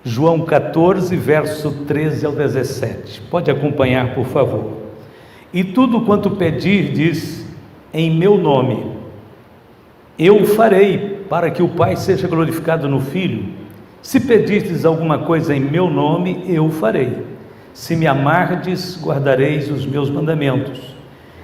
João 14, verso 13 ao 17. Pode acompanhar, por favor. E tudo quanto pedirdes em meu nome, eu o farei, para que o Pai seja glorificado no Filho. Se pedirdes alguma coisa em meu nome, eu o farei. Se me amardes, guardareis os meus mandamentos.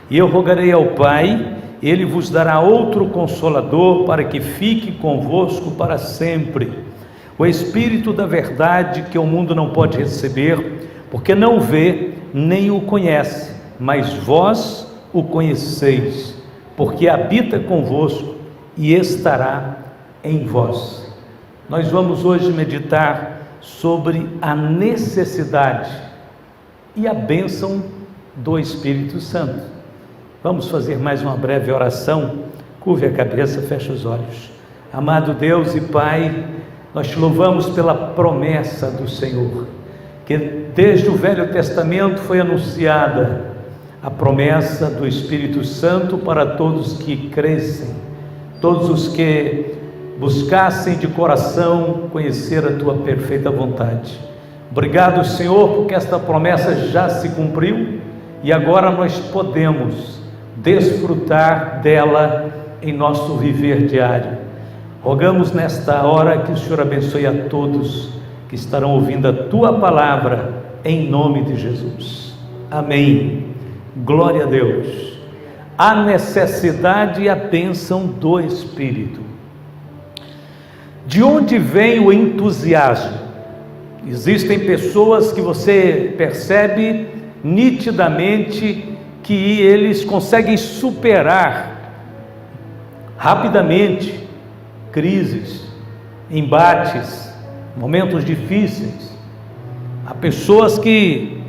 E eu rogarei ao Pai, ele vos dará outro Consolador, para que fique convosco para sempre. O Espírito da verdade, que o mundo não pode receber, porque não o vê, nem o conhece, mas vós o conheceis, porque habita convosco e estará em vós. Nós vamos hoje meditar sobre a necessidade e a bênção do Espírito Santo. Vamos fazer mais uma breve oração. Curve a cabeça, feche os olhos. Amado Deus e Pai, nós te louvamos pela promessa do Senhor, que desde o Velho Testamento foi anunciada a promessa do Espírito Santo para todos que crescem, todos os que buscassem de coração conhecer a tua perfeita vontade. Obrigado, Senhor, porque esta promessa já se cumpriu e agora nós podemos desfrutar dela em nosso viver diário. Rogamos nesta hora que o Senhor abençoe a todos que estarão ouvindo a tua palavra, em nome de Jesus. Amém. Glória a Deus. A necessidade e a bênção do Espírito. De onde vem o entusiasmo? Existem pessoas que você percebe nitidamente que eles conseguem superar rapidamente crises, embates, momentos difíceis. Há pessoas que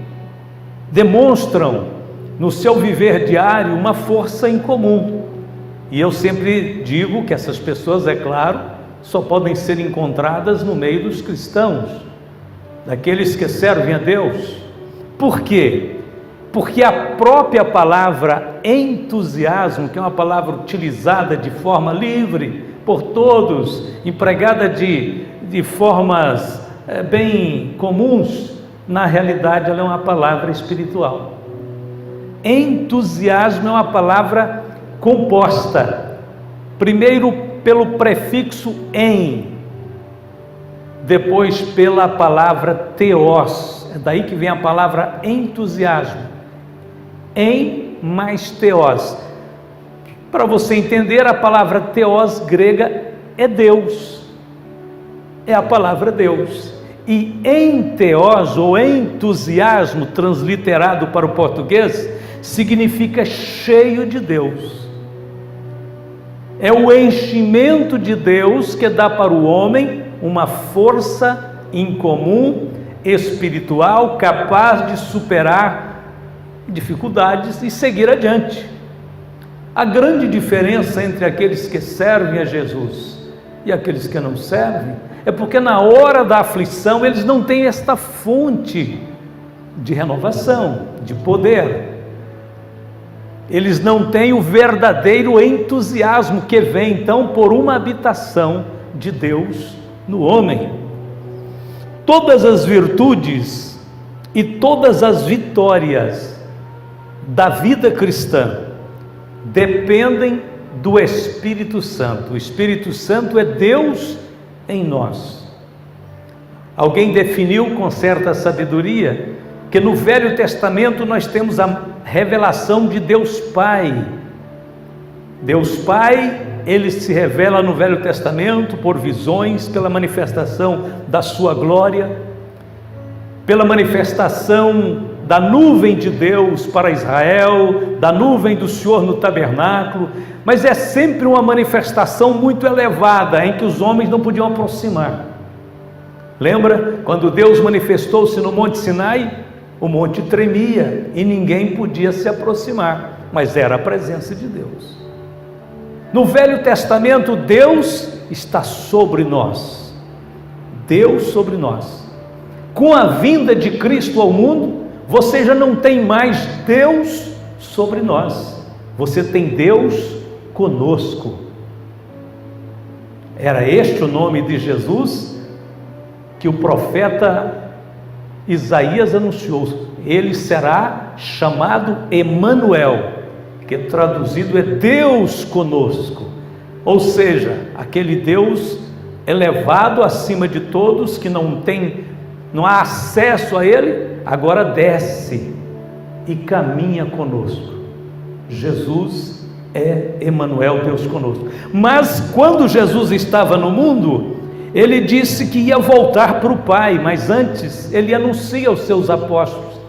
demonstram no seu viver diário uma força incomum, e eu sempre digo que essas pessoas, é claro, só podem ser encontradas no meio dos cristãos, daqueles que servem a Deus. Por quê? Porque a própria palavra entusiasmo, que é uma palavra utilizada de forma livre por todos, empregada de formas bem comuns, na realidade ela é uma palavra espiritual. Entusiasmo é uma palavra composta, primeiro pelo prefixo em, depois pela palavra teos, é daí que vem a palavra entusiasmo, em mais teos. Para você entender, a palavra teos grega é Deus, é a palavra Deus, e enteos ou entusiasmo, transliterado para o português, significa cheio de Deus. É o enchimento de Deus que dá para o homem uma força incomum, espiritual, capaz de superar dificuldades e seguir adiante. A grande diferença entre aqueles que servem a Jesus e aqueles que não servem é porque na hora da aflição eles não têm esta fonte de renovação, de poder. Eles não têm o verdadeiro entusiasmo que vem então por uma habitação de Deus no homem. Todas as virtudes e todas as vitórias da vida cristã dependem do Espírito Santo. O Espírito Santo é Deus em nós. Alguém definiu com certa sabedoria que no Velho Testamento nós temos a revelação de Deus Pai. Deus Pai, ele se revela no Velho Testamento por visões, pela manifestação da sua glória, pela manifestação da nuvem de Deus para Israel, da nuvem do Senhor no tabernáculo, mas é sempre uma manifestação muito elevada, em que os homens não podiam aproximar. Lembra quando Deus manifestou-se no Monte Sinai? O monte tremia e ninguém podia se aproximar, mas era a presença de Deus. No Velho Testamento, Deus está sobre nós, Deus sobre nós. Com a vinda de Cristo ao mundo, você já não tem mais Deus sobre nós, você tem Deus conosco. Era este o nome de Jesus, que o profeta Isaías anunciou. Ele será chamado Emanuel, que traduzido é Deus conosco, ou seja, aquele Deus elevado acima de todos, que não há acesso a ele, agora desce e caminha conosco. Jesus é Emanuel, Deus conosco. Mas quando Jesus estava no mundo, ele disse que ia voltar para o Pai, mas antes ele anuncia aos seus apóstolos,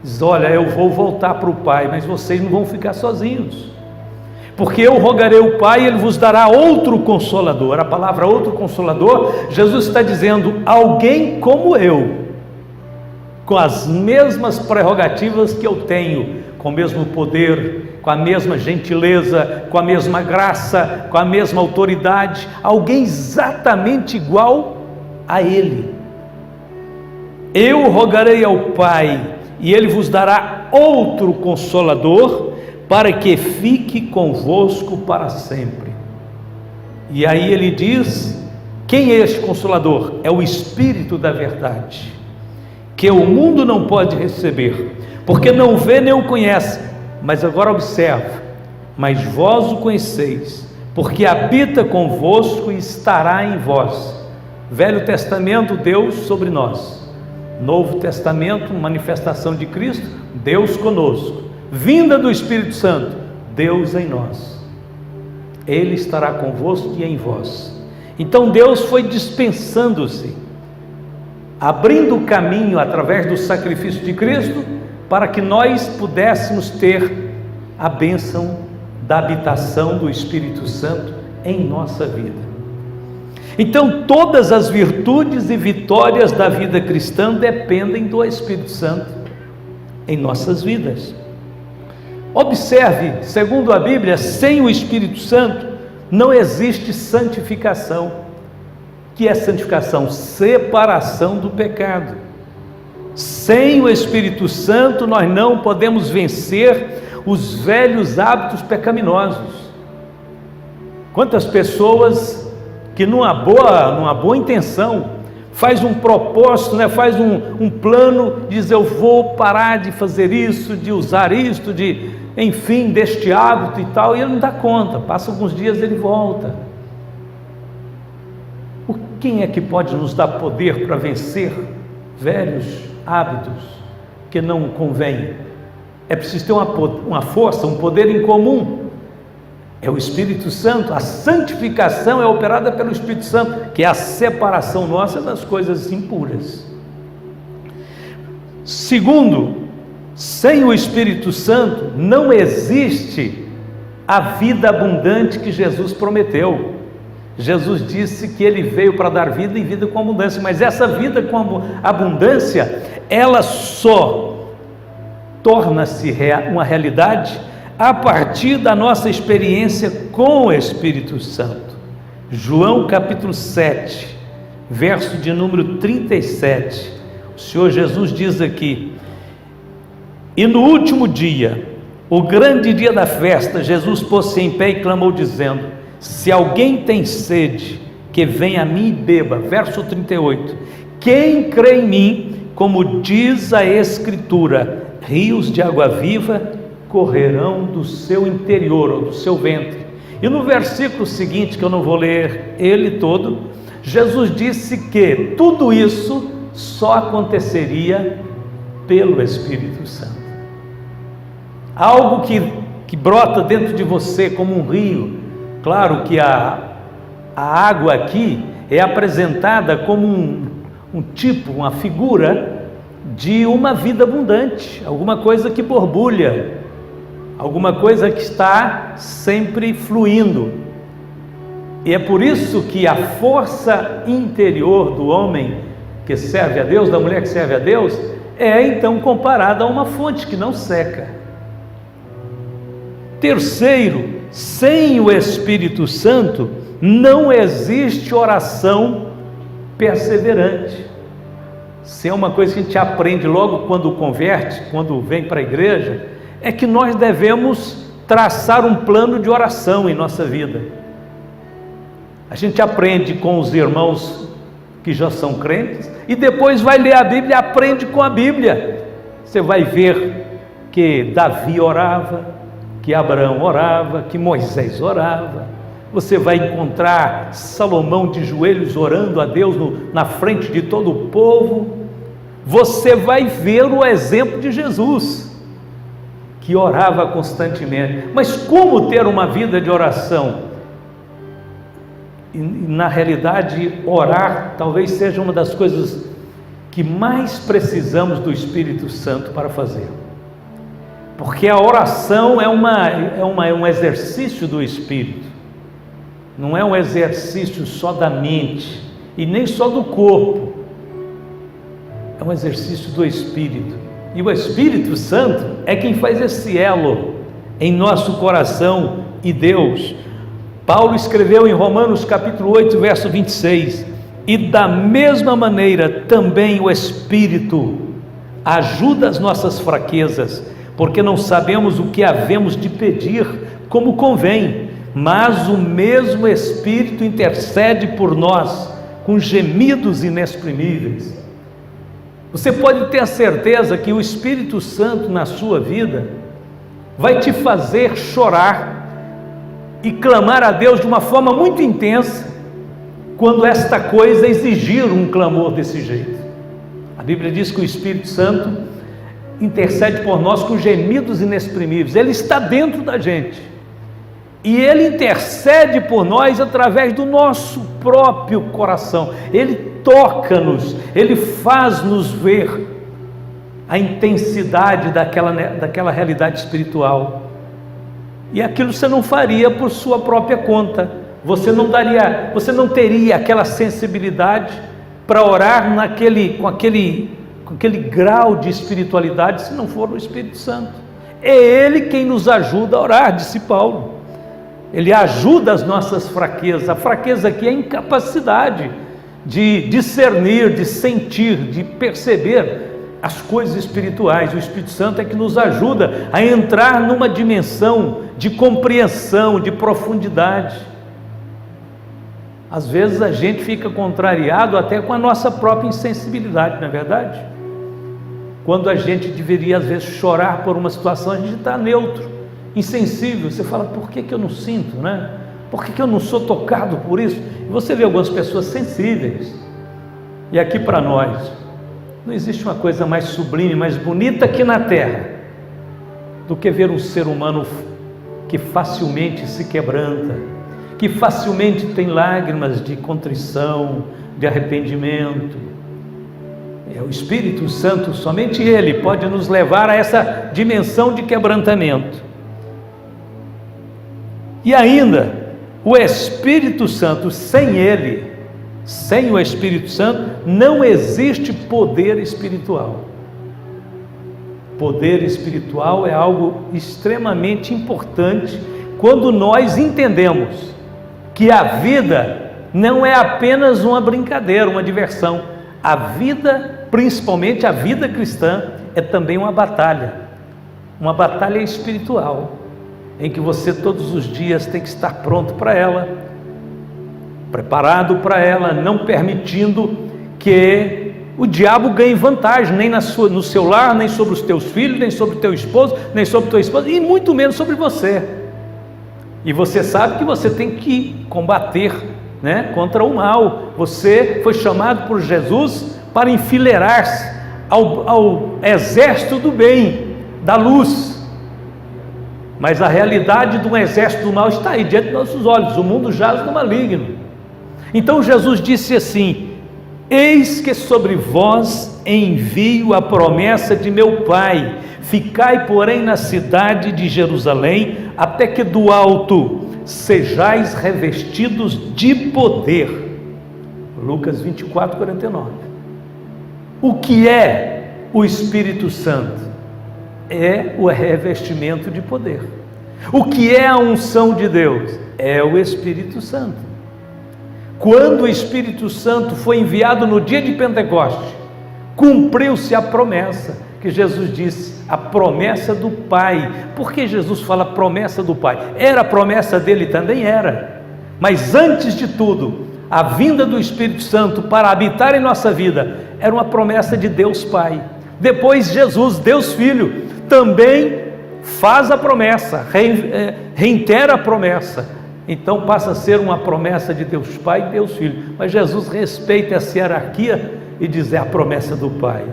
diz: olha, eu vou voltar para o Pai, mas vocês não vão ficar sozinhos, porque eu rogarei ao Pai e Ele vos dará outro Consolador. A palavra outro Consolador, Jesus está dizendo, alguém como eu, com as mesmas prerrogativas que eu tenho, com o mesmo poder, com a mesma gentileza, com a mesma graça, com a mesma autoridade, alguém exatamente igual a Ele. Eu rogarei ao Pai e Ele vos dará outro Consolador, para que fique convosco para sempre. E aí ele diz: quem é este Consolador? É o Espírito da verdade, que o mundo não pode receber, porque não vê nem o conhece. Mas agora observa: mas vós o conheceis, porque habita convosco e estará em vós. Velho Testamento, Deus sobre nós. Novo Testamento, manifestação de Cristo, Deus conosco. Vinda do Espírito Santo, Deus em nós. Ele estará convosco e em vós. Então Deus foi dispensando-se, abrindo o caminho através do sacrifício de Cristo, para que nós pudéssemos ter a bênção da habitação do Espírito Santo em nossa vida. Então todas as virtudes e vitórias da vida cristã dependem do Espírito Santo em nossas vidas. Observe, segundo a Bíblia, sem o Espírito Santo não existe santificação. O que é santificação? Separação do pecado. Sem o Espírito Santo nós não podemos vencer os velhos hábitos pecaminosos. Quantas pessoas que numa boa intenção faz um propósito, faz um plano, diz: eu vou parar de fazer isso, de usar isto, enfim, deste hábito e tal, e ele não dá conta, passa alguns dias e ele volta. Quem é que pode nos dar poder para vencer velhos hábitos que não convêm? É preciso ter uma força, um poder em comum. É o Espírito Santo. A santificação é operada pelo Espírito Santo, que é a separação nossa das coisas impuras. Segundo, sem o Espírito Santo não existe a vida abundante que Jesus prometeu. Jesus disse que Ele veio para dar vida e vida com abundância, mas essa vida com abundância, ela só torna-se uma realidade a partir da nossa experiência com o Espírito Santo. João capítulo 7, verso de número 37, o Senhor Jesus diz aqui: e no último dia, o grande dia da festa, Jesus pôs-se em pé e clamou dizendo: se alguém tem sede, que venha a mim e beba. Verso 38, quem crê em mim, como diz a Escritura, rios de água viva correrão do seu interior, ou do seu ventre. E no versículo seguinte, que eu não vou ler ele todo, Jesus disse que tudo isso só aconteceria pelo Espírito Santo. Algo que brota dentro de você como um rio. Claro que a água aqui é apresentada como um tipo, uma figura de uma vida abundante, alguma coisa que borbulha, alguma coisa que está sempre fluindo. E é por isso que a força interior do homem que serve a Deus, da mulher que serve a Deus, é então comparada a uma fonte que não seca. Terceiro, sem o Espírito Santo não existe oração perseverante. Se é uma coisa que a gente aprende logo quando converte, quando vem para a igreja, é que nós devemos traçar um plano de oração em nossa vida. A gente aprende com os irmãos que já são crentes, e depois vai ler a Bíblia e aprende com a Bíblia. Você vai ver que Davi orava, que Abraão orava, que Moisés orava. Você vai encontrar Salomão de joelhos orando a Deus na frente de todo o povo. Você vai ver o exemplo de Jesus, que orava constantemente. Mas como ter uma vida de oração? E, na realidade, orar talvez seja uma das coisas que mais precisamos do Espírito Santo para fazer. Porque a oração é um exercício do Espírito. Não é um exercício só da mente e nem só do corpo. É um exercício do Espírito. E o Espírito Santo é quem faz esse elo em nosso coração e Deus. Paulo escreveu em Romanos capítulo 8, verso 26: e da mesma maneira também o Espírito ajuda as nossas fraquezas, porque não sabemos o que havemos de pedir como convém, mas o mesmo Espírito intercede por nós com gemidos inexprimíveis. Você pode ter a certeza que o Espírito Santo na sua vida vai te fazer chorar e clamar a Deus de uma forma muito intensa, quando esta coisa exigir um clamor desse jeito. A Bíblia diz que o Espírito Santo intercede por nós com gemidos inexprimíveis. Ele está dentro da gente e Ele intercede por nós através do nosso próprio coração. Ele toca-nos, Ele faz-nos ver a intensidade daquela realidade espiritual. E aquilo você não faria por sua própria conta. Você não teria aquela sensibilidade para orar com aquele grau de espiritualidade se não for o Espírito Santo. É Ele quem nos ajuda a orar, disse Paulo. Ele ajuda as nossas fraquezas. A fraqueza aqui é a incapacidade de discernir, de sentir, de perceber as coisas espirituais. O Espírito Santo é que nos ajuda a entrar numa dimensão de compreensão, de profundidade. Às vezes a gente fica contrariado até com a nossa própria insensibilidade, não é verdade? Quando a gente deveria às vezes chorar por uma situação, a gente está neutro, insensível. Você fala, por que eu não sinto, né? Por que eu não sou tocado por isso? E você vê algumas pessoas sensíveis. E aqui para nós, não existe uma coisa mais sublime, mais bonita aqui na terra, do que ver um ser humano que facilmente se quebranta, que facilmente tem lágrimas de contrição, de arrependimento. É o Espírito Santo, somente Ele pode nos levar a essa dimensão de quebrantamento. E ainda, o Espírito Santo, sem Ele, sem o Espírito Santo, não existe poder espiritual. Poder espiritual é algo extremamente importante quando nós entendemos que a vida não é apenas uma brincadeira, uma diversão. A vida, principalmente a vida cristã, é também uma batalha espiritual, em que você todos os dias tem que estar pronto para ela, preparado para ela, não permitindo que o diabo ganhe vantagem, nem no seu lar, nem sobre os teus filhos, nem sobre o teu esposo, nem sobre tua esposa, e muito menos sobre você. E você sabe que você tem que combater, né, contra o mal. Você foi chamado por Jesus para enfileirar-se ao exército do bem, da luz. Mas a realidade de um exército do mal está aí diante dos nossos olhos. O mundo jaz no maligno. Então Jesus disse assim: eis que sobre vós envio a promessa de meu Pai, ficai porém na cidade de Jerusalém, até que do alto sejais revestidos de poder. Lucas 24, 49. O que é o Espírito Santo? É o revestimento de poder. O que é a unção de Deus? É o Espírito Santo. Quando o Espírito Santo foi enviado no dia de Pentecostes, cumpriu-se a promessa que Jesus disse, a promessa do Pai. Por que Jesus fala promessa do Pai? Era a promessa dele? Também era. Mas antes de tudo, a vinda do Espírito Santo para habitar em nossa vida, era uma promessa de Deus Pai. Depois Jesus, Deus Filho, também faz a promessa, reitera a promessa. Então passa a ser uma promessa de Deus Pai e Deus Filho. Mas Jesus respeita essa hierarquia e diz: é a promessa do Pai.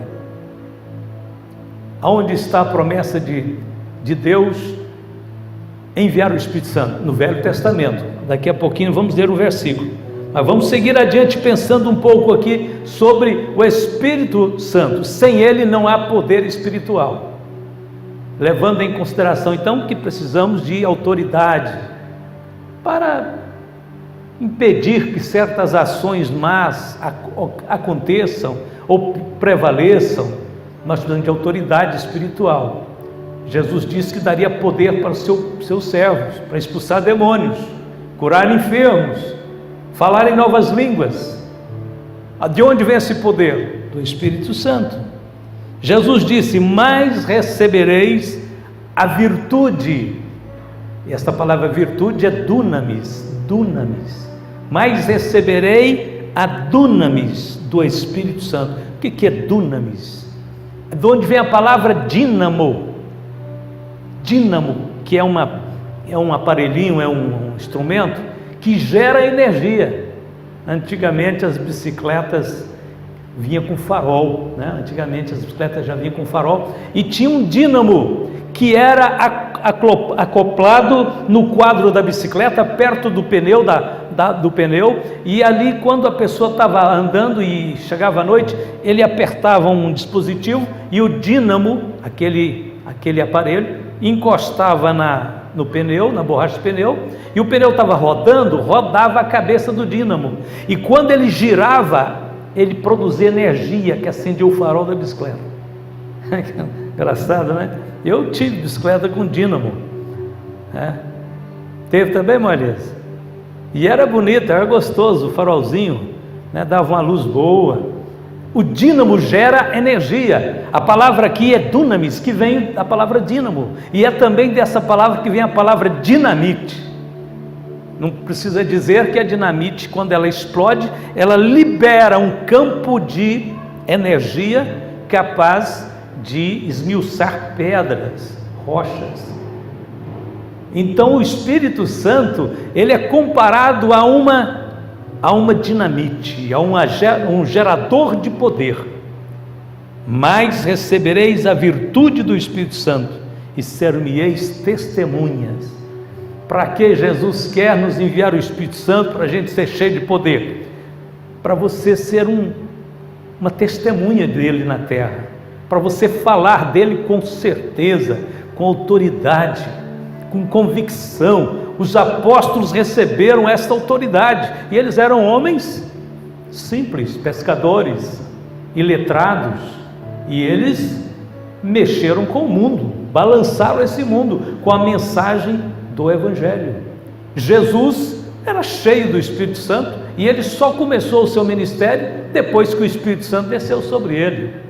Aonde está a promessa de Deus enviar o Espírito Santo? No Velho Testamento. Daqui a pouquinho vamos ler o versículo, mas vamos seguir adiante pensando um pouco aqui sobre o Espírito Santo. Sem ele não há poder espiritual, levando em consideração então que precisamos de autoridade para impedir que certas ações más aconteçam ou prevaleçam. Nós precisamos de autoridade espiritual. Jesus disse que daria poder para os seus servos, para expulsar demônios, curar enfermos, falar em novas línguas. De onde vem esse poder? Do Espírito Santo. Jesus disse: mas recebereis a virtude. E esta palavra virtude é dunamis, mas receberei a dunamis do Espírito Santo. O que é dunamis? De onde vem a palavra dínamo, que é um aparelhinho, é um instrumento que gera energia. Antigamente as bicicletas vinham com farol, né? Antigamente as bicicletas já vinham com farol, e tinha um dínamo que era acoplado no quadro da bicicleta, perto do pneu, do pneu, e ali quando a pessoa estava andando e chegava à noite, ele apertava um dispositivo e o dínamo, aquele aparelho, encostava no pneu, na borracha do pneu, e o pneu estava rodava a cabeça do dínamo, e quando ele girava, ele produzia energia que acendia o farol da bicicleta. Engraçado, né? Eu tive bicicleta com dínamo, né? Teve também, Marisa? E era bonito, era gostoso, o farolzinho, né? Dava uma luz boa. O dínamo gera energia. A palavra aqui é dunamis, que vem da palavra dínamo, e é também dessa palavra que vem a palavra dinamite. Não precisa dizer que a dinamite, quando ela explode, ela libera um campo de energia capaz de esmiuçar pedras, rochas. Então o Espírito Santo, ele é comparado a uma dinamite, a um gerador de poder. Mas recebereis a virtude do Espírito Santo e ser-me-eis testemunhas. Para que Jesus quer nos enviar o Espírito Santo? Para a gente ser cheio de poder, para você ser uma testemunha dele na terra, para você falar dele com certeza, com autoridade, com convicção. Os apóstolos receberam essa autoridade, e eles eram homens simples, pescadores, iletrados, e eles mexeram com o mundo, balançaram esse mundo com a mensagem do Evangelho. Jesus era cheio do Espírito Santo, e ele só começou o seu ministério depois que o Espírito Santo desceu sobre ele.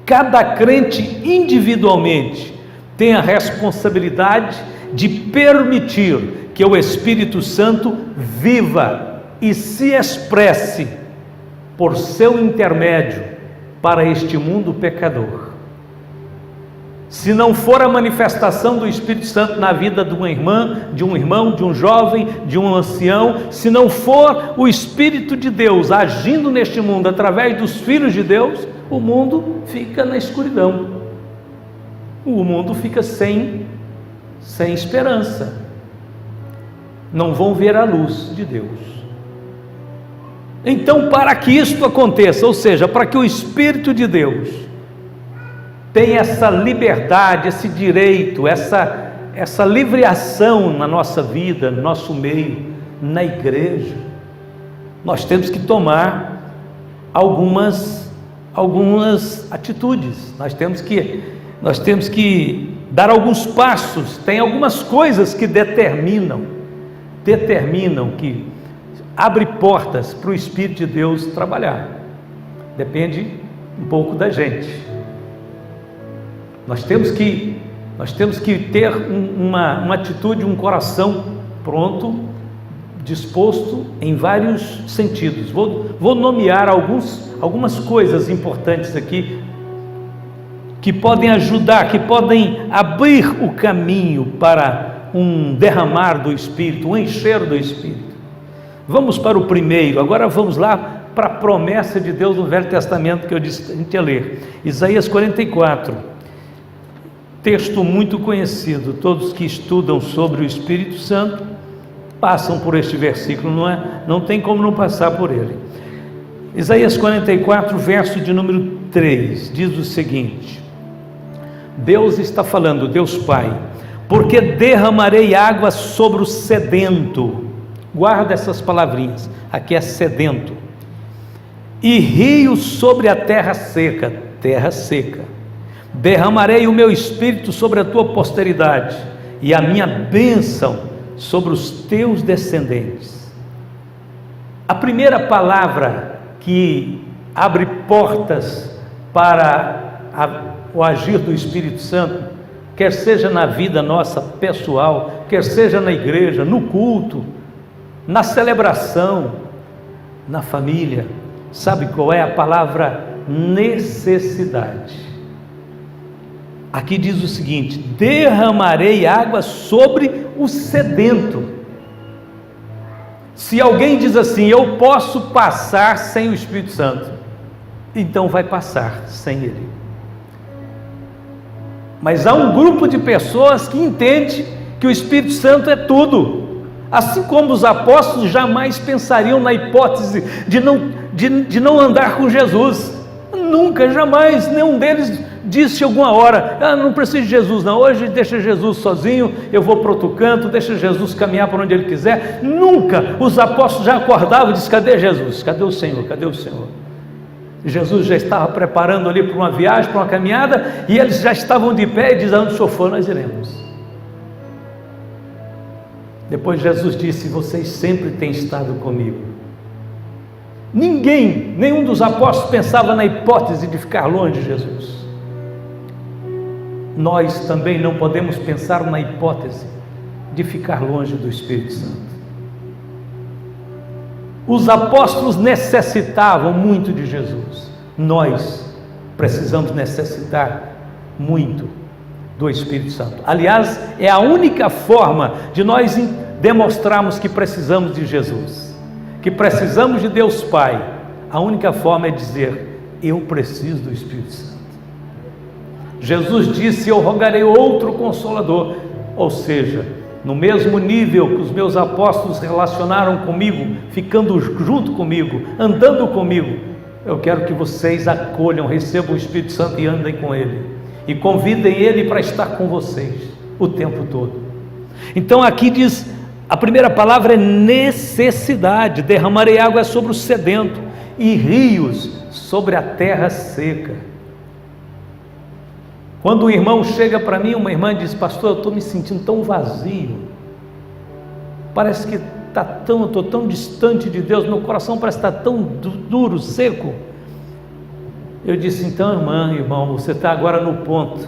Cada crente individualmente tem a responsabilidade de permitir que o Espírito Santo viva e se expresse por seu intermédio para este mundo pecador. Se não for a manifestação do Espírito Santo na vida de uma irmã, de um irmão, de um jovem, de um ancião, se não for o Espírito de Deus agindo neste mundo através dos filhos de Deus, o mundo fica na escuridão, o mundo fica sem esperança, não vão ver a luz de Deus. Então, para que isto aconteça, ou seja, para que o Espírito de Deus tenha essa liberdade, esse direito, essa livre ação na nossa vida, no nosso meio, na igreja, nós temos que tomar algumas atitudes, nós temos que dar alguns passos. Tem algumas coisas que determinam, que abre portas para o Espírito de Deus trabalhar. Depende um pouco da gente. Nós temos que ter uma atitude, um coração pronto, disposto em vários sentidos. Vou nomear algumas coisas importantes aqui que podem ajudar, que podem abrir o caminho para um derramar do Espírito, um encher do Espírito. Vamos para o primeiro, agora vamos lá para a promessa de Deus no Velho Testamento que eu disse a gente ia ler. Isaías 44, texto muito conhecido, todos que estudam sobre o Espírito Santo passam por este versículo, não tem como não passar por ele. Isaías 44, verso de número 3, diz o seguinte: Deus está falando, Deus Pai, porque derramarei água sobre o sedento, guarda essas palavrinhas, aqui é sedento, e rios sobre a terra seca, derramarei o meu espírito sobre a tua posteridade, e a minha bênção sobre os teus descendentes. A primeira palavra que abre portas para o agir do Espírito Santo, quer seja na vida nossa pessoal, quer seja na igreja, no culto, na celebração, na família, sabe qual é a palavra? Necessidade. Aqui diz o seguinte: derramarei água sobre o sedento. Se alguém diz assim, eu posso passar sem o Espírito Santo, então vai passar sem ele. Mas há um grupo de pessoas que entende que o Espírito Santo é tudo, assim como os apóstolos jamais pensariam na hipótese de não andar com Jesus, nunca, jamais, nenhum deles disse alguma hora, não preciso de Jesus não, hoje deixa Jesus sozinho, eu vou para outro canto, deixa Jesus caminhar para onde ele quiser. Nunca. Os apóstolos já acordavam e diziam, cadê Jesus? Cadê o Senhor? Cadê o Senhor? Jesus já estava preparando ali para uma viagem, para uma caminhada, e eles já estavam de pé e diziam, onde o Senhor for, nós iremos. Depois Jesus disse, vocês sempre têm estado comigo. Nenhum dos apóstolos pensava na hipótese de ficar longe de Jesus. Nós também não podemos pensar na hipótese de ficar longe do Espírito Santo. Os apóstolos necessitavam muito de Jesus. Nós precisamos necessitar muito do Espírito Santo. Aliás, é a única forma de nós demonstrarmos que precisamos de Jesus, que precisamos de Deus Pai. A única forma é dizer, eu preciso do Espírito Santo. Jesus disse, eu rogarei outro Consolador, ou seja, no mesmo nível que os meus apóstolos relacionaram comigo, ficando junto comigo, andando comigo, eu quero que vocês acolham, recebam o Espírito Santo e andem com Ele, e convidem Ele para estar com vocês o tempo todo. Então aqui diz, a primeira palavra é necessidade, derramarei água sobre o sedento, e rios sobre a terra seca. Quando um irmão chega para mim, uma irmã diz, pastor, eu estou me sentindo tão vazio, parece que eu estou tão distante de Deus, meu coração parece estar tão duro, seco. Eu disse, então irmão, você está agora no ponto,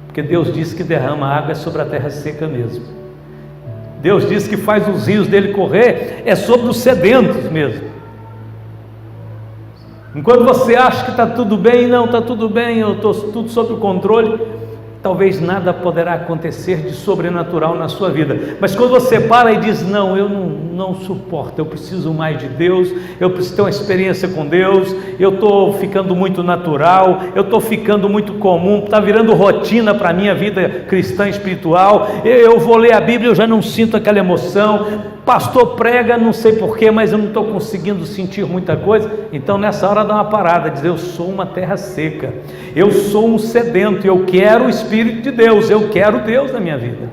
porque Deus disse que derrama água sobre a terra seca mesmo. Deus disse que faz os rios dele correr, é sobre os sedentos mesmo. Enquanto você acha que está tudo bem, não está tudo bem, eu estou tudo sob o controle, talvez nada poderá acontecer de sobrenatural na sua vida. Mas quando você para e diz, não, eu não suporto, eu preciso mais de Deus, eu preciso ter uma experiência com Deus, eu estou ficando muito natural, eu estou ficando muito comum, está virando rotina para a minha vida cristã espiritual, eu vou ler a Bíblia, eu já não sinto aquela emoção, pastor prega, não sei porquê, mas eu não estou conseguindo sentir muita coisa. Então nessa hora dá uma parada, diz, eu sou uma terra seca, eu sou um sedento, eu quero o Espírito de Deus, eu quero Deus na minha vida.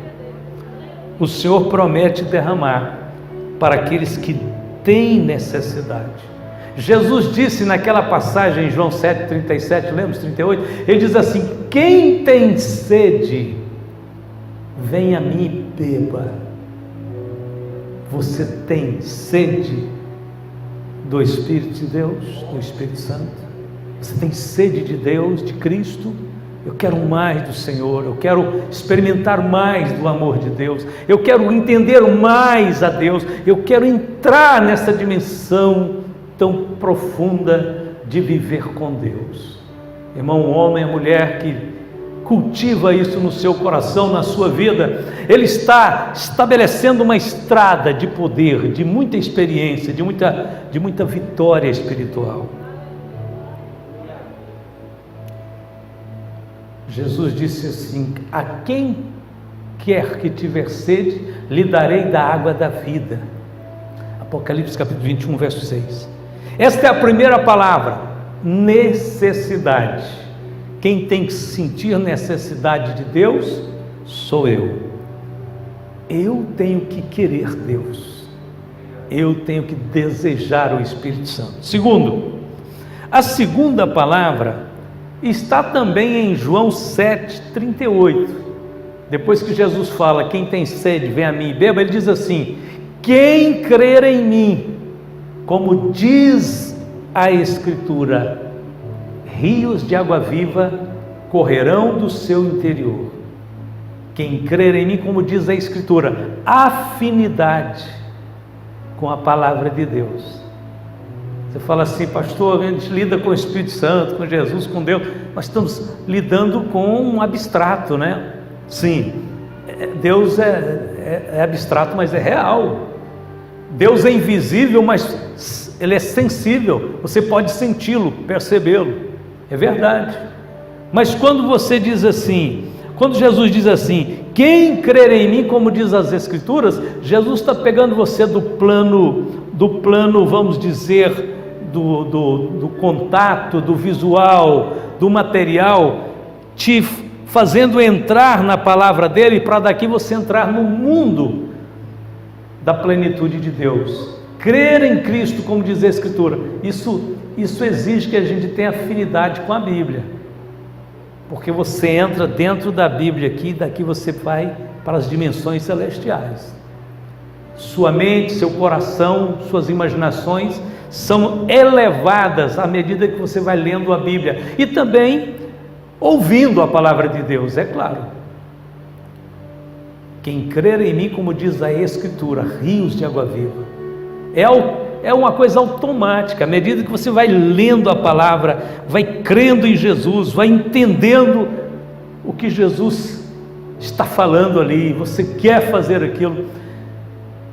O Senhor promete derramar para aqueles que têm necessidade. Jesus disse naquela passagem em João 7,37, lembra os 38? Ele diz assim, quem tem sede, vem a mim e beba. Você tem sede do Espírito de Deus, do Espírito Santo? Você tem sede de Deus, de Cristo? Eu quero mais do Senhor, eu quero experimentar mais do amor de Deus, eu quero entender mais a Deus, eu quero entrar nessa dimensão tão profunda de viver com Deus. Irmão, o homem, a mulher que cultiva isso no seu coração, na sua vida, ele está estabelecendo uma estrada de poder, de muita experiência, de muita vitória espiritual. Jesus disse assim: a quem quer que tiver sede, lhe darei da água da vida. Apocalipse capítulo 21, verso 6. Esta é a primeira palavra, necessidade. Quem tem que sentir necessidade de Deus, sou eu. Eu tenho que querer Deus. Eu tenho que desejar o Espírito Santo. Segundo, a segunda palavra está também em João 7,38. Depois que Jesus fala: quem tem sede, vem a mim e beba, ele diz assim: quem crer em mim, como diz a Escritura, rios de água viva correrão do seu interior. Quem crer em mim, como diz a Escritura, afinidade com a palavra de Deus. Você fala assim: pastor, a gente lida com o Espírito Santo, com Jesus, com Deus. Nós estamos lidando com um abstrato, né? Sim, Deus é abstrato, mas é real. Deus é invisível, mas Ele é sensível. Você pode senti-lo, percebê-lo. É verdade. Mas quando você diz assim, quando Jesus diz assim: quem crer em mim, como diz as Escrituras, Jesus está pegando você do plano, vamos dizer, do contato, do visual, do material, te fazendo entrar na palavra dele, para daqui você entrar no mundo da plenitude de Deus. Crer em Cristo, como diz a Escritura, isso exige que a gente tenha afinidade com a Bíblia, porque você entra dentro da Bíblia aqui, daqui você vai para as dimensões celestiais. Sua mente, seu coração, suas imaginações são elevadas à medida que você vai lendo a Bíblia e também ouvindo a palavra de Deus, é claro. Quem crer em mim, como diz a Escritura, rios de água viva, é uma coisa automática. À medida que você vai lendo a palavra, vai crendo em Jesus, vai entendendo o que Jesus está falando ali, você quer fazer aquilo,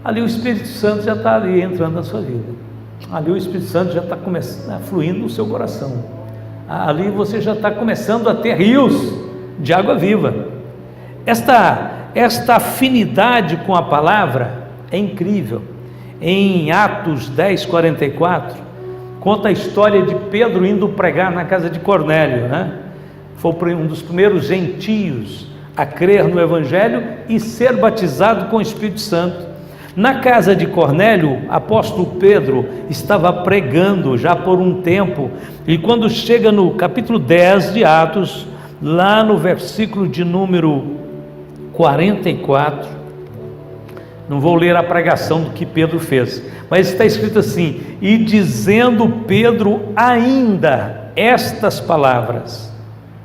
ali o Espírito Santo já está ali entrando na sua vida, ali o Espírito Santo já está fluindo no seu coração, ali você já está começando a ter rios de água viva. Esta afinidade com a palavra é incrível. Em Atos 10:44 conta a história de Pedro indo pregar na casa de Cornélio, né? Foi um dos primeiros gentios a crer no Evangelho e ser batizado com o Espírito Santo. Na casa de Cornélio, apóstolo Pedro estava pregando já por um tempo, e quando chega no capítulo 10 de Atos, lá no versículo de número 44, não vou ler a pregação do que Pedro fez, mas está escrito assim: e dizendo Pedro ainda estas palavras,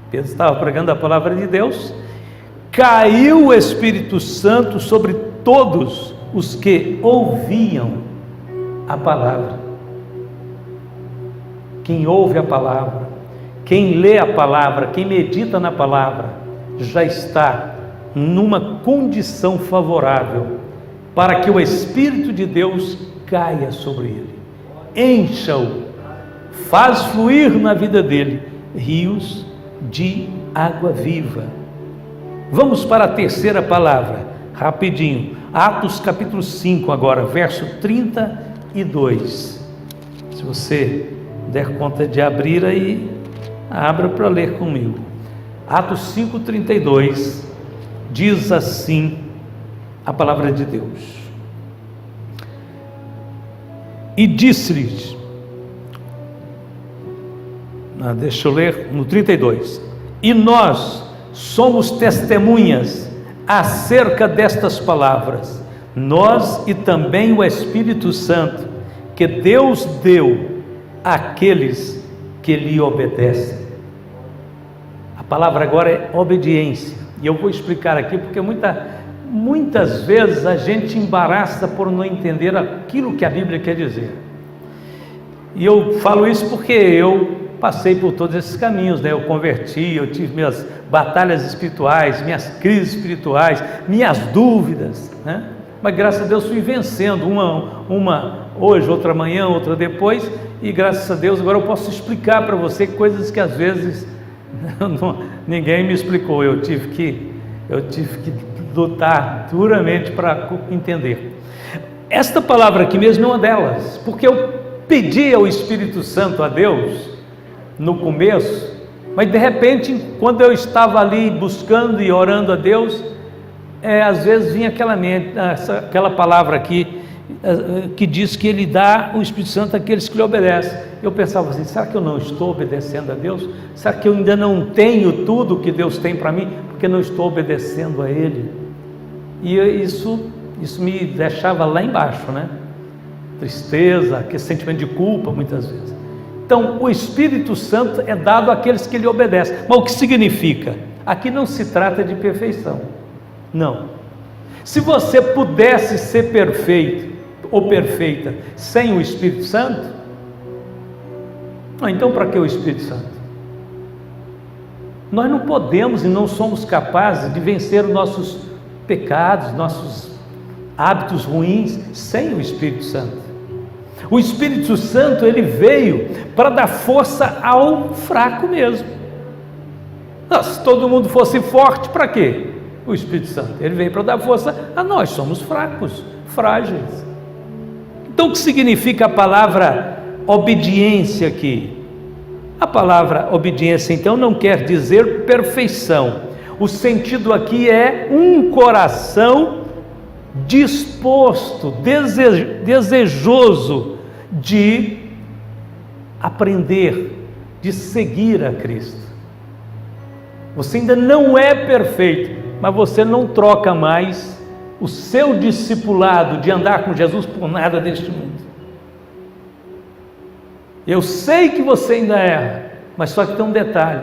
Pedro estava pregando a palavra de Deus, caiu o Espírito Santo sobre todos os que ouviam a palavra. Quem ouve a palavra, quem lê a palavra, quem medita na palavra, já está numa condição favorável para que o Espírito de Deus caia sobre ele, encha-o, faz fluir na vida dele rios de água viva. Vamos para a terceira palavra, rapidinho, Atos capítulo 5 agora, verso 32. Se você der conta de abrir aí, abra para ler comigo. Atos 5:32 diz assim a palavra de Deus: e disse-lhes, deixa eu ler no 32, e nós somos testemunhas acerca destas palavras, nós e também o Espírito Santo, que Deus deu àqueles que lhe obedecem. A palavra agora é obediência. E eu vou explicar aqui porque muitas vezes a gente embaraça por não entender aquilo que a Bíblia quer dizer. E eu falo isso porque eu passei por todos esses caminhos, né? Eu converti, eu tive minhas batalhas espirituais, minhas crises espirituais, minhas dúvidas, né? Mas graças a Deus fui vencendo, uma hoje, outra amanhã, outra depois, e graças a Deus agora eu posso explicar para você coisas que às vezes ninguém me explicou, eu tive que lutar duramente para entender. Esta palavra aqui mesmo é uma delas, porque eu pedi ao Espírito Santo a Deus no começo, mas de repente, quando eu estava ali buscando e orando a Deus, às vezes vinha aquela palavra aqui, que diz que Ele dá o Espírito Santo àqueles que lhe obedecem. Eu pensava assim, será que eu não estou obedecendo a Deus? Será que eu ainda não tenho tudo que Deus tem para mim, porque não estou obedecendo a Ele? E isso me deixava lá embaixo, né? Tristeza, aquele sentimento de culpa muitas vezes. Então, o Espírito Santo é dado àqueles que lhe obedecem. Mas o que significa? Aqui não se trata de perfeição, não. Se você pudesse ser perfeito ou perfeita sem o Espírito Santo, então para que o Espírito Santo? Nós não podemos e não somos capazes de vencer os nossos pecados, nossos hábitos ruins sem o Espírito Santo. O Espírito Santo, ele veio para dar força ao fraco mesmo. Se todo mundo fosse forte, para quê? O Espírito Santo, ele veio para dar força a nós, somos fracos, frágeis. Então o que significa a palavra obediência aqui? A palavra obediência então não quer dizer perfeição. O sentido aqui é um coração disposto, desejoso de aprender, de seguir a Cristo. Você ainda não é perfeito, mas você não troca mais o seu discipulado de andar com Jesus por nada deste mundo. Eu sei que você ainda erra, mas só que tem um detalhe: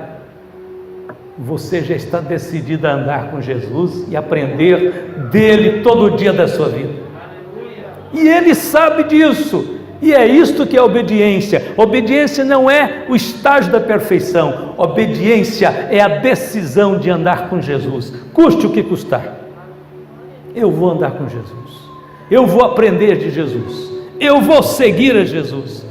você já está decidido a andar com Jesus e aprender dele todo dia da sua vida. E ele sabe disso. E é isto que é obediência. Obediência não é o estágio da perfeição. Obediência é a decisão de andar com Jesus, custe o que custar. Eu vou andar com Jesus, eu vou aprender de Jesus, eu vou seguir a Jesus.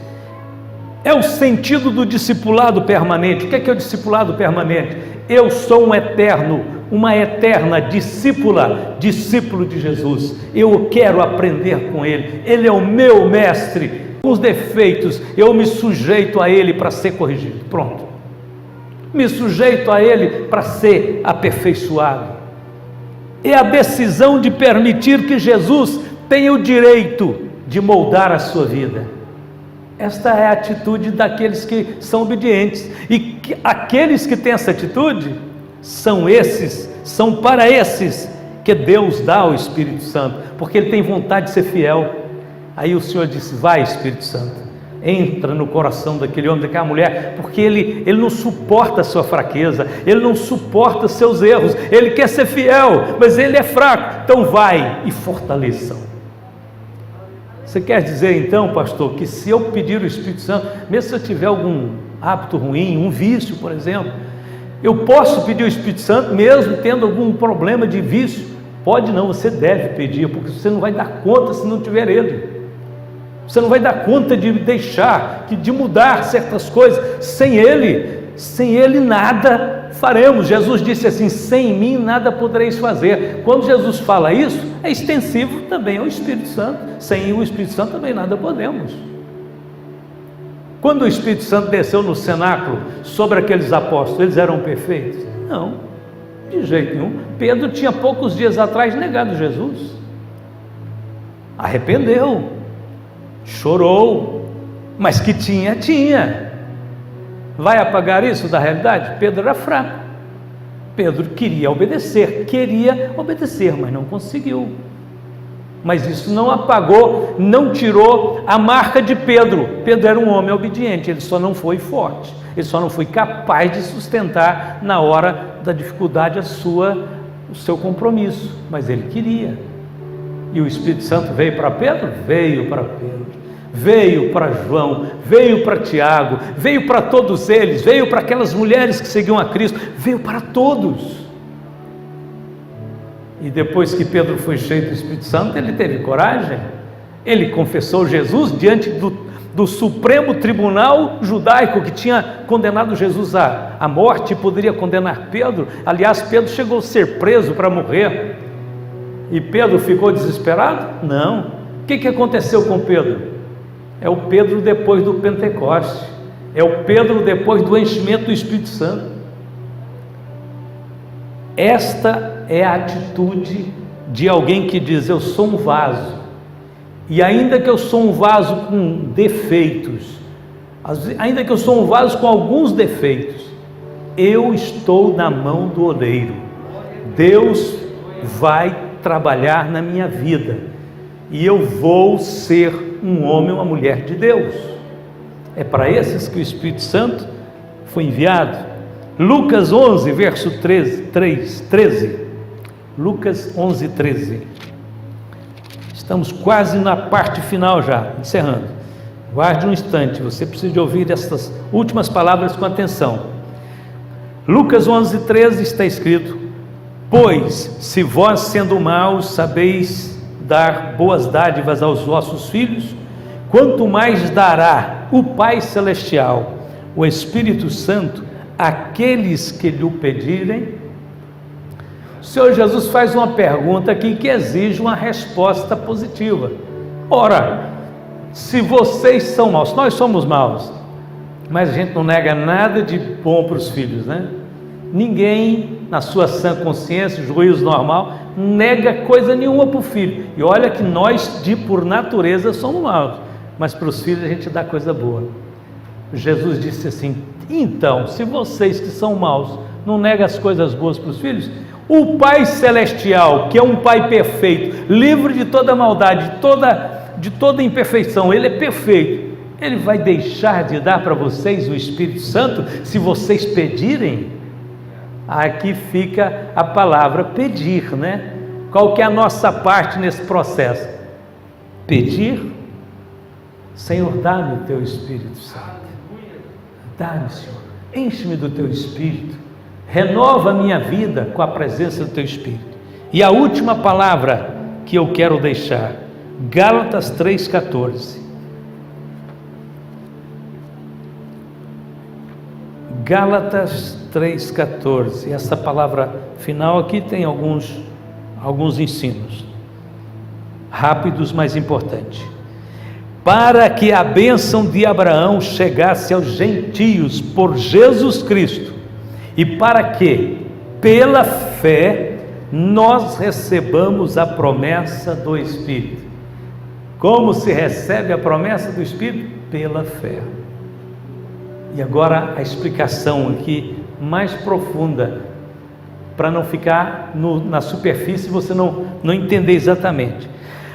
É o sentido do discipulado permanente. O que é o discipulado permanente? Eu sou uma eterna discípulo de Jesus. Eu quero aprender com Ele. Ele é o meu mestre. Com os defeitos, eu me sujeito a Ele para ser corrigido. Pronto. Me sujeito a Ele para ser aperfeiçoado. É a decisão de permitir que Jesus tenha o direito de moldar a sua vida. Esta é a atitude daqueles que são obedientes. E aqueles que têm essa atitude, são para esses que Deus dá o Espírito Santo, porque Ele tem vontade de ser fiel. Aí o Senhor disse: vai, Espírito Santo, entra no coração daquele homem, daquela mulher, porque ele não suporta a sua fraqueza, ele não suporta seus erros, ele quer ser fiel, mas ele é fraco. Então vai e fortaleça-o. Você quer dizer então, pastor, que se eu pedir o Espírito Santo, mesmo se eu tiver algum hábito ruim, um vício, por exemplo, eu posso pedir o Espírito Santo mesmo tendo algum problema de vício? Pode não, você deve pedir, porque você não vai dar conta se não tiver ele. Você não vai dar conta de deixar, de mudar certas coisas. Sem ele nada faremos. Jesus disse assim: sem mim nada podereis fazer. Quando Jesus fala isso, é extensivo também ao Espírito Santo. Sem o Espírito Santo também nada podemos. Quando o Espírito Santo desceu no cenáculo sobre aqueles apóstolos, eles eram perfeitos? Não, de jeito nenhum. Pedro tinha poucos dias atrás negado Jesus, arrependeu, chorou, mas que tinha. Vai apagar isso da realidade? Pedro era fraco. Pedro queria obedecer, mas não conseguiu. Mas isso não apagou, não tirou a marca de Pedro. Pedro era um homem obediente, ele só não foi forte. ele só não foi capaz de sustentar na hora da dificuldade o seu compromisso, mas ele queria. E o Espírito Santo veio para Pedro? Veio para Pedro, veio para João, veio para Tiago, veio para todos eles, veio para aquelas mulheres que seguiam a Cristo, veio para todos. E depois que Pedro foi cheio do Espírito Santo, ele teve coragem, ele confessou Jesus diante do Supremo Tribunal Judaico, que tinha condenado Jesus à morte e poderia condenar Pedro. Aliás, Pedro chegou a ser preso para morrer. E Pedro ficou desesperado? Não. O que aconteceu com Pedro? É o Pedro depois do Pentecoste, é o Pedro depois do enchimento do Espírito Santo. Esta é a atitude de alguém que diz: eu sou um vaso, e ainda que eu sou um vaso com defeitos, ainda que eu sou um vaso com alguns defeitos, eu estou na mão do oleiro. Deus vai trabalhar na minha vida, e eu vou ser um homem ou uma mulher de Deus. É para esses que o Espírito Santo foi enviado. Lucas 11, verso 13. Lucas 11, 13. Estamos quase na parte final já, encerrando. Guarde um instante, você precisa de ouvir essas últimas palavras com atenção. Lucas 11, 13 está escrito: pois, se vós, sendo maus, sabeis dar boas dádivas aos vossos filhos, quanto mais dará o Pai Celestial, o Espírito Santo, àqueles que lhe o pedirem. O Senhor Jesus faz uma pergunta aqui que exige uma resposta positiva. Ora, se vocês são maus, nós somos maus, mas a gente não nega nada de bom para os filhos, né? Ninguém, na sua sã consciência, juízo normal, nega coisa nenhuma para o filho. E olha que nós, por natureza, somos maus, mas para os filhos a gente dá coisa boa. Jesus disse assim: então, se vocês que são maus não negam as coisas boas para os filhos, o Pai Celestial, que é um Pai perfeito, livre de toda maldade, de toda imperfeição, Ele é perfeito, Ele vai deixar de dar para vocês o Espírito Santo se vocês pedirem? Aqui fica a palavra pedir, né? Qual que é a nossa parte nesse processo? Pedir. Senhor, dá-me o teu Espírito Santo. Dá-me, Senhor, enche-me do teu Espírito, renova a minha vida com a presença do teu Espírito. E a última palavra que eu quero deixar, Gálatas 3,14. Gálatas 3,14. Essa palavra final aqui tem alguns ensinos rápidos, mas importantes. Para que a bênção de Abraão chegasse aos gentios por Jesus Cristo, e para que, pela fé, nós recebamos a promessa do Espírito. Como se recebe a promessa do Espírito? Pela fé. E agora a explicação aqui mais profunda, para não ficar na superfície e você não entender exatamente.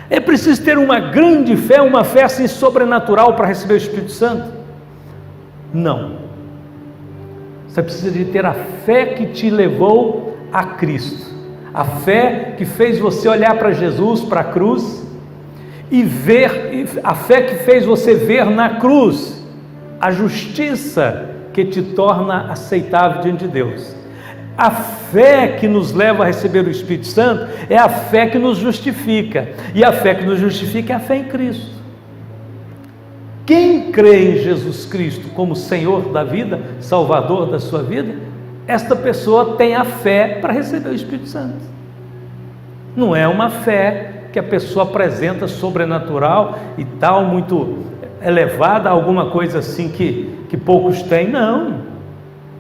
É preciso ter uma grande fé, uma fé assim sobrenatural para receber o Espírito Santo? Não. Você precisa de ter a fé que te levou a Cristo, a fé que fez você olhar para Jesus, para a cruz, e ver, a fé que fez você ver na cruz a justiça que te torna aceitável diante de Deus. A fé que nos leva a receber o Espírito Santo é a fé que nos justifica, e a fé que nos justifica é a fé em Cristo. Quem crê em Jesus Cristo como Senhor da vida, Salvador da sua vida, esta pessoa tem a fé para receber o Espírito Santo. Não é uma fé que a pessoa apresenta sobrenatural e tal, muito elevada, alguma coisa assim que poucos têm, não.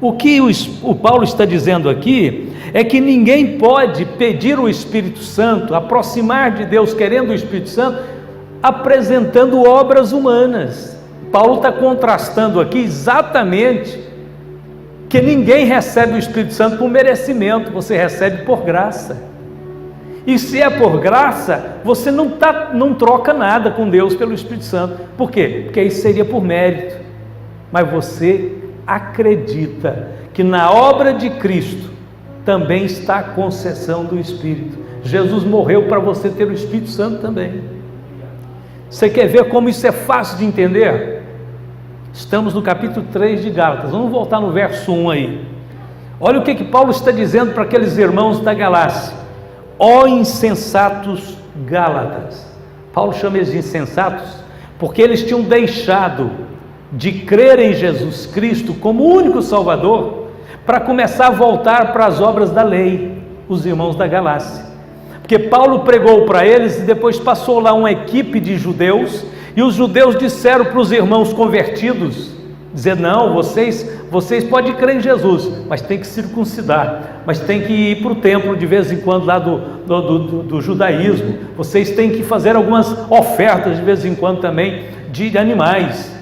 O que o Paulo está dizendo aqui é que ninguém pode pedir o Espírito Santo, aproximar de Deus querendo o Espírito Santo, apresentando obras humanas. Paulo está contrastando aqui exatamente que ninguém recebe o Espírito Santo por merecimento, você recebe por graça. E se é por graça, você não troca nada com Deus pelo Espírito Santo. Por quê? Porque isso seria por mérito. Mas você acredita que na obra de Cristo também está a concessão do Espírito. Jesus morreu para você ter o Espírito Santo também. Você quer ver como isso é fácil de entender? Estamos no capítulo 3 de Gálatas, vamos voltar no verso 1 aí. Olha o que Paulo está dizendo para aqueles irmãos da Galácia: ó insensatos Gálatas. Paulo chama eles de insensatos porque eles tinham deixado de crer em Jesus Cristo como o único Salvador para começar a voltar para as obras da lei, os irmãos da Galácia. Porque Paulo pregou para eles e depois passou lá uma equipe de judeus, e os judeus disseram para os irmãos convertidos, dizer: não, vocês podem crer em Jesus, mas tem que circuncidar, mas tem que ir para o templo de vez em quando lá do judaísmo, vocês têm que fazer algumas ofertas de vez em quando também de animais.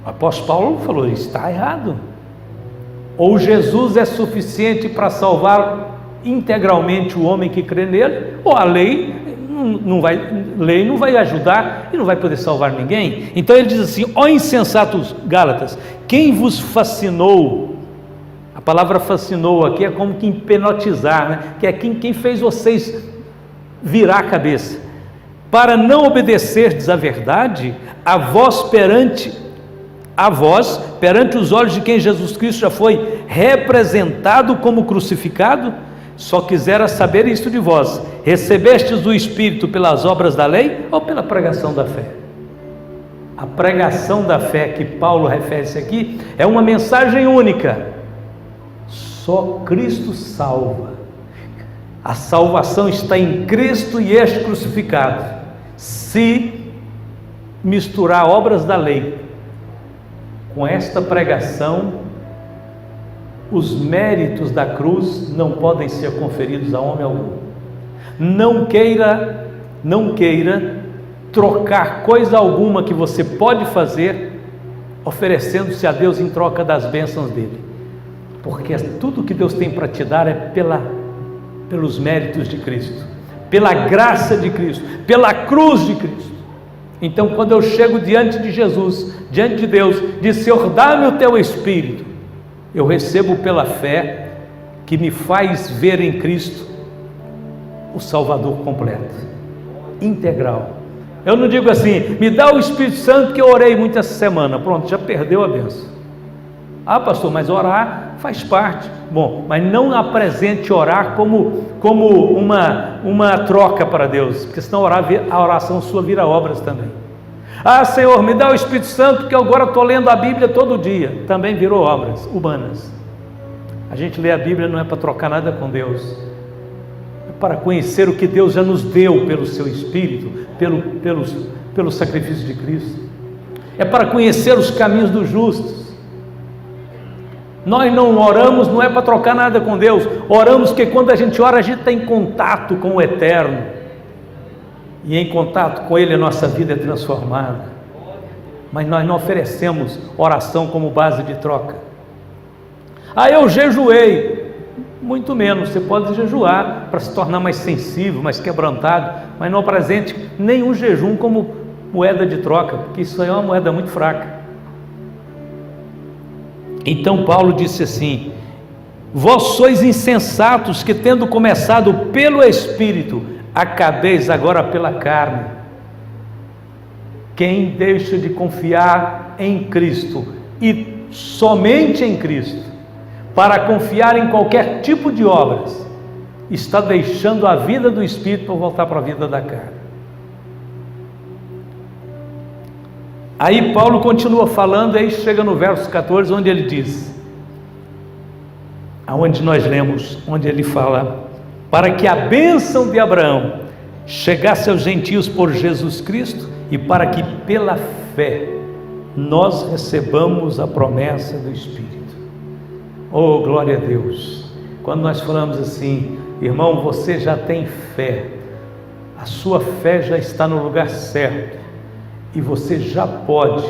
O apóstolo Paulo falou: está errado. Ou Jesus é suficiente para salvar integralmente o homem que crê nele, ou a lei não vai ajudar e não vai poder salvar ninguém. Então ele diz assim: ó insensatos Gálatas, quem vos fascinou? A palavra fascinou aqui é como que hipnotizar, né? Que é quem fez vocês virar a cabeça, para não obedecerdes à verdade, a vós perante os olhos de quem Jesus Cristo já foi representado como crucificado. Só quisera saber isto de vós: recebestes o Espírito pelas obras da lei ou pela pregação da fé? A pregação da fé que Paulo refere-se aqui é uma mensagem única: só Cristo salva. A salvação está em Cristo e este crucificado. Se misturar obras da lei com esta pregação, os méritos da cruz não podem ser conferidos a homem algum. Não queira trocar coisa alguma que você pode fazer oferecendo-se a Deus em troca das bênçãos dele, porque tudo que Deus tem para te dar é pelos méritos de Cristo, pela graça de Cristo, pela cruz de Cristo. Então, quando eu chego diante de Jesus, diante de Deus, diz: Senhor, dá-me o teu Espírito, eu recebo pela fé, que me faz ver em Cristo o Salvador completo, integral. Eu não digo assim: me dá o Espírito Santo que eu orei muito essa semana, pronto, já perdeu a bênção. Ah, pastor, mas orar faz parte. Bom, mas não apresente orar como uma troca para Deus, porque senão a oração sua vira obras também. Ah, Senhor, me dá o Espírito Santo que eu agora estou lendo a Bíblia todo dia. Também virou obras humanas. A gente lê a Bíblia não é para trocar nada com Deus, é para conhecer o que Deus já nos deu pelo seu Espírito, pelo sacrifício de Cristo. É para conhecer os caminhos dos justos. Nós não oramos, não é para trocar nada com Deus. Oramos porque quando a gente ora, a gente está em contato com o Eterno, e em contato com Ele a nossa vida é transformada. Mas nós não oferecemos oração como base de troca. Ah, eu jejuei. Muito menos, você pode jejuar para se tornar mais sensível, mais quebrantado, mas não apresente nenhum jejum como moeda de troca, porque isso aí é uma moeda muito fraca. Então Paulo disse assim: vós sois insensatos, que tendo começado pelo Espírito, acabeis agora pela carne. Quem deixa de confiar em Cristo e somente em Cristo para confiar em qualquer tipo de obras, está deixando a vida do Espírito para voltar para a vida da carne. Aí Paulo continua falando, aí chega no verso 14, onde ele diz, aonde nós lemos, onde ele fala: para que a bênção de Abraão chegasse aos gentios por Jesus Cristo, e para que pela fé nós recebamos a promessa do Espírito. Oh, glória a Deus! Quando nós falamos assim: irmão, você já tem fé, a sua fé já está no lugar certo, e você já pode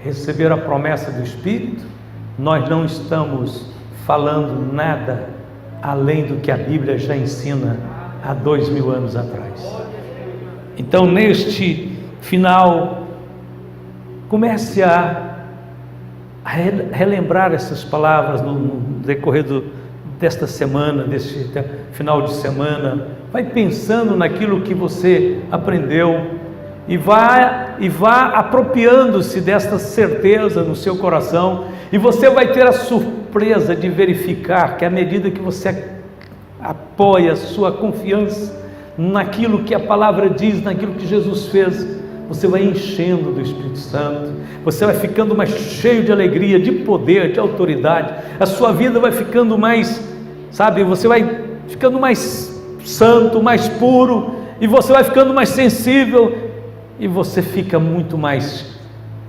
receber a promessa do Espírito, nós não estamos falando nada além do que a Bíblia já ensina há 2000 anos atrás. Então, neste final, comece a a relembrar essas palavras no decorrer desta semana, deste final de semana. Vai pensando naquilo que você aprendeu e vá apropriando-se desta certeza no seu coração, e você vai ter a surpresa de verificar que à medida que você apoia a sua confiança naquilo que a palavra diz, naquilo que Jesus fez, você vai enchendo do Espírito Santo, você vai ficando mais cheio de alegria, de poder, de autoridade, a sua vida vai ficando mais, você vai ficando mais santo, mais puro, e você vai ficando mais sensível, e você fica muito mais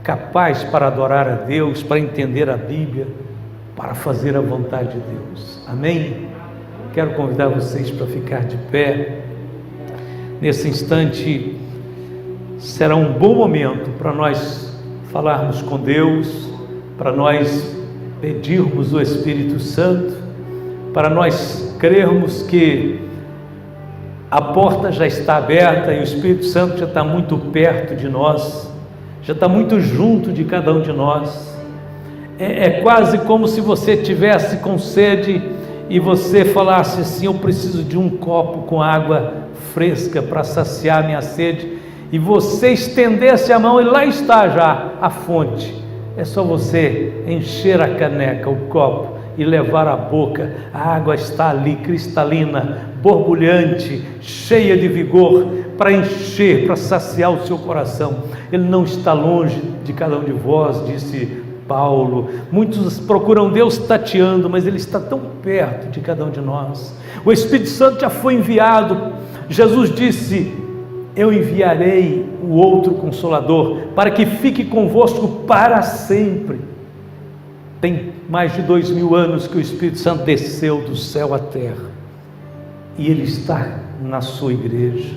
capaz para adorar a Deus, para entender a Bíblia, para fazer a vontade de Deus. Amém? Quero convidar vocês para ficar de pé. Nesse instante será um bom momento para nós falarmos com Deus, para nós pedirmos o Espírito Santo, para nós crermos que a porta já está aberta e o Espírito Santo já está muito perto de nós, já está muito junto de cada um de nós. É quase como se você estivesse com sede e você falasse assim: eu preciso de um copo com água fresca para saciar minha sede, e você estendesse a mão e lá está já a fonte. É só você encher a caneca, o copo, e levar à boca. A água está ali, cristalina, borbulhante, cheia de vigor, para encher, para saciar o seu coração. Ele não está longe de cada um de vós, disse Paulo. Muitos procuram Deus tateando, mas Ele está tão perto de cada um de nós. O Espírito Santo já foi enviado. Jesus disse: eu enviarei o outro Consolador, para que fique convosco para sempre. Tem mais de 2000 anos que o Espírito Santo desceu do céu à terra, e Ele está na sua igreja.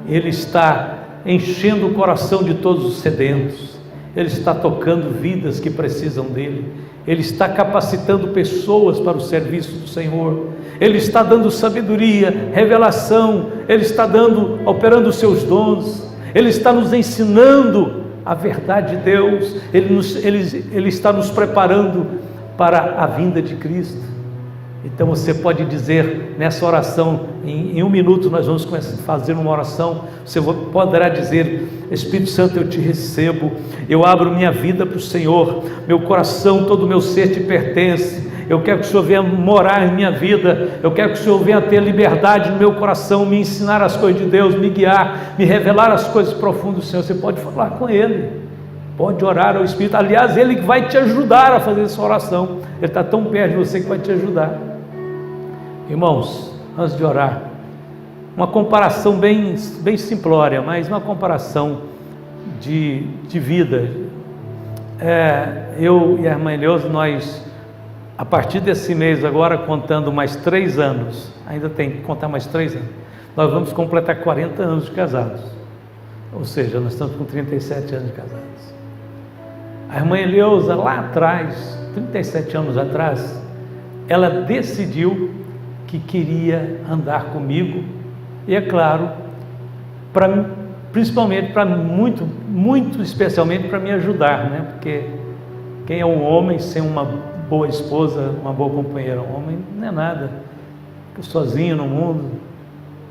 Ele está enchendo o coração de todos os sedentos. Ele está tocando vidas que precisam dele. Ele está capacitando pessoas para o serviço do Senhor. Ele está dando sabedoria, revelação. Ele está operando os seus dons. Ele está nos ensinando a verdade de Deus. Ele está nos preparando para a vinda de Cristo. Então você pode dizer nessa oração, em um minuto nós vamos começar a fazer uma oração. Você poderá dizer: Espírito Santo, eu te recebo, eu abro minha vida para o Senhor, meu coração, todo o meu ser te pertence. Eu quero que o Senhor venha morar em minha vida, eu quero que o Senhor venha ter liberdade no meu coração, me ensinar as coisas de Deus, me guiar, me revelar as coisas profundas do Senhor. Você pode falar com Ele, pode orar ao Espírito. Aliás, Ele vai te ajudar a fazer essa oração. Ele está tão perto de você que vai te ajudar. Irmãos, antes de orar, uma comparação bem simplória, mas uma comparação de vida. Eu e a irmã Eleusa, nós, a partir desse mês agora, contando mais 3 anos, ainda tem que contar mais 3 anos, nós vamos completar 40 anos de casados, ou seja, nós estamos com 37 anos de casados. A irmã Eleusa, lá atrás, 37 anos atrás, ela decidiu que queria andar comigo, e é claro, principalmente muito especialmente para me ajudar, né? Porque quem é um homem sem uma boa esposa, uma boa companheira? Um homem não é nada, sozinho no mundo,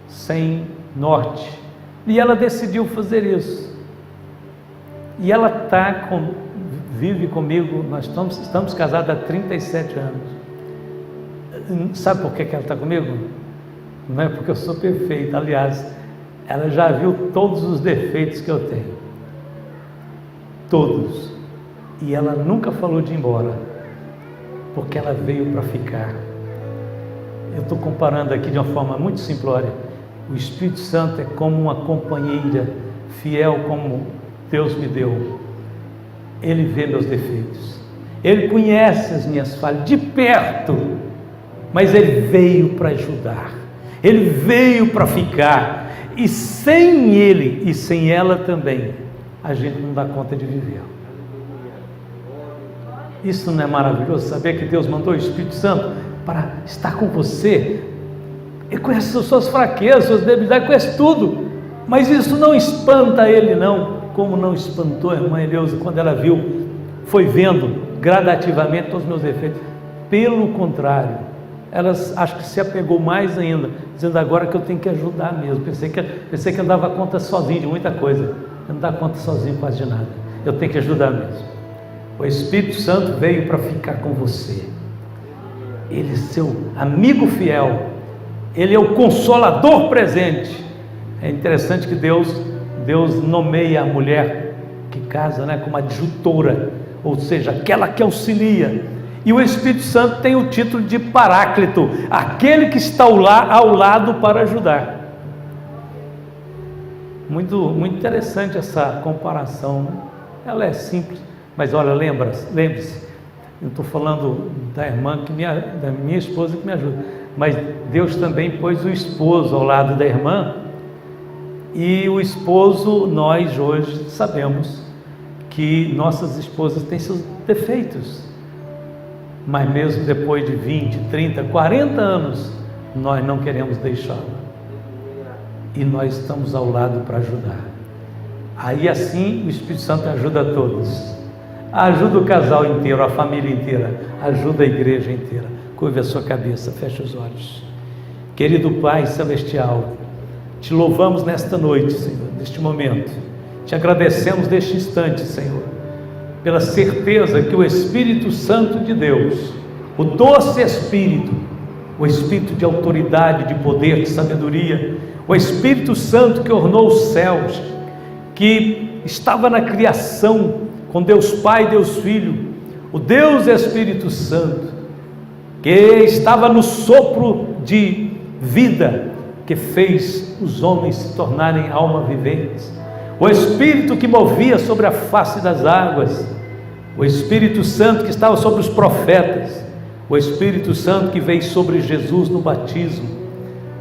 sem norte. E ela decidiu fazer isso, e ela vive comigo. Nós estamos casados há 37 anos. Sabe por que ela está comigo? Não é porque eu sou perfeito. Aliás, ela já viu todos os defeitos que eu tenho, todos, e ela nunca falou de ir embora, porque ela veio para ficar. Eu estou comparando aqui de uma forma muito simplória. O Espírito Santo é como uma companheira fiel, como Deus me deu. Ele vê meus defeitos, Ele conhece as minhas falhas de perto, mas Ele veio para ajudar, Ele veio para ficar, e sem Ele e sem ela também, a gente não dá conta de viver. Isso não é maravilhoso, saber que Deus mandou o Espírito Santo para estar com você? Ele conhece as suas fraquezas, suas debilidades, conhece tudo, mas isso não espanta Ele não, como não espantou a irmã Eleusa quando ela viu, foi vendo gradativamente todos os meus defeitos. Pelo contrário, elas acho que se apegou mais ainda, dizendo agora que eu tenho que ajudar mesmo. Pensei que eu dava conta sozinho de muita coisa. Eu não dava conta sozinho quase de nada. Eu tenho que ajudar mesmo. O Espírito Santo veio para ficar com você. Ele é seu amigo fiel. Ele é o consolador presente. É interessante que Deus nomeia a mulher que casa, né, como adjutora, ou seja, aquela que auxilia. E o Espírito Santo tem o título de Paráclito, aquele que está ao lado para ajudar. Muito, muito interessante essa comparação, né? Ela é simples, mas olha, lembre-se, eu estou falando da irmã, da minha esposa que me ajuda, mas Deus também pôs o esposo ao lado da irmã, e o esposo, nós hoje sabemos que nossas esposas têm seus defeitos, mas mesmo depois de 20, 30, 40 anos, nós não queremos deixá-la, e nós estamos ao lado para ajudar. Aí assim o Espírito Santo ajuda a todos, ajuda o casal inteiro, a família inteira, ajuda a igreja inteira. Curve a sua cabeça, feche os olhos. Querido Pai Celestial, te louvamos nesta noite, Senhor, neste momento, te agradecemos neste instante, Senhor, pela certeza que o Espírito Santo de Deus, o doce Espírito, o Espírito de autoridade, de poder, de sabedoria, o Espírito Santo que ornou os céus, que estava na criação com Deus Pai e Deus Filho, o Deus Espírito Santo, que estava no sopro de vida, que fez os homens se tornarem almas viventes, o Espírito que movia sobre a face das águas, o Espírito Santo que estava sobre os profetas, o Espírito Santo que veio sobre Jesus no batismo,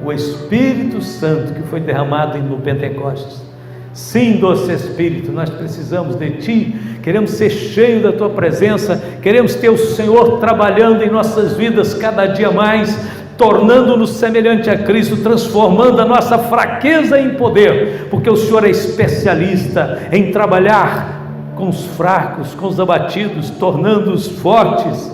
o Espírito Santo que foi derramado no Pentecostes. Sim, doce Espírito, nós precisamos de Ti, queremos ser cheios da Tua presença, queremos ter o Senhor trabalhando em nossas vidas cada dia mais, tornando-nos semelhante a Cristo, transformando a nossa fraqueza em poder, porque o Senhor é especialista em trabalhar com os fracos, com os abatidos, tornando-os fortes.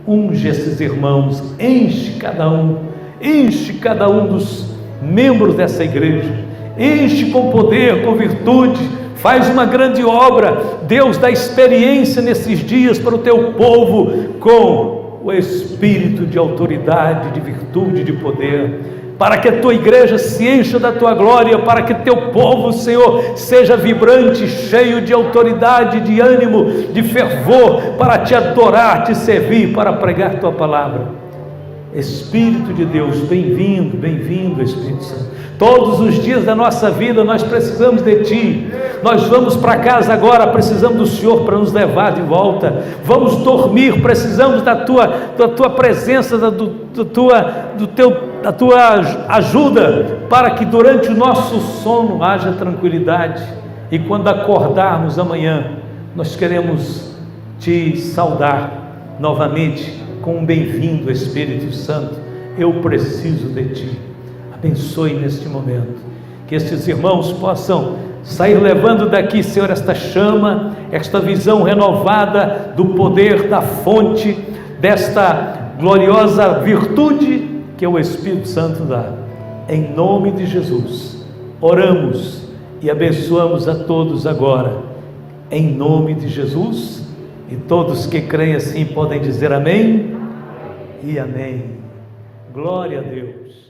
Unge esses irmãos, enche cada um dos membros dessa igreja, enche com poder, com virtude, faz uma grande obra. Deus dá experiência nesses dias para o teu povo, com o espírito de autoridade, de virtude, de poder, para que a tua igreja se encha da tua glória, para que teu povo, Senhor, seja vibrante, cheio de autoridade, de ânimo, de fervor, para te adorar, te servir, para pregar tua palavra. Espírito de Deus, bem-vindo, Espírito Santo. Todos os dias da nossa vida nós precisamos de Ti. Nós vamos para casa agora, precisamos do Senhor para nos levar de volta. Vamos dormir, precisamos da Tua presença, da Tua ajuda, para que durante o nosso sono haja tranquilidade. E quando acordarmos amanhã, nós queremos Te saudar novamente com um bem-vindo, Espírito Santo. Eu preciso de Ti. Abençoe neste momento, que estes irmãos possam sair levando daqui, Senhor, esta chama, esta visão renovada do poder da fonte, desta gloriosa virtude que o Espírito Santo dá. Em nome de Jesus, oramos e abençoamos a todos agora, em nome de Jesus, e todos que creem assim podem dizer amém e amém. Glória a Deus.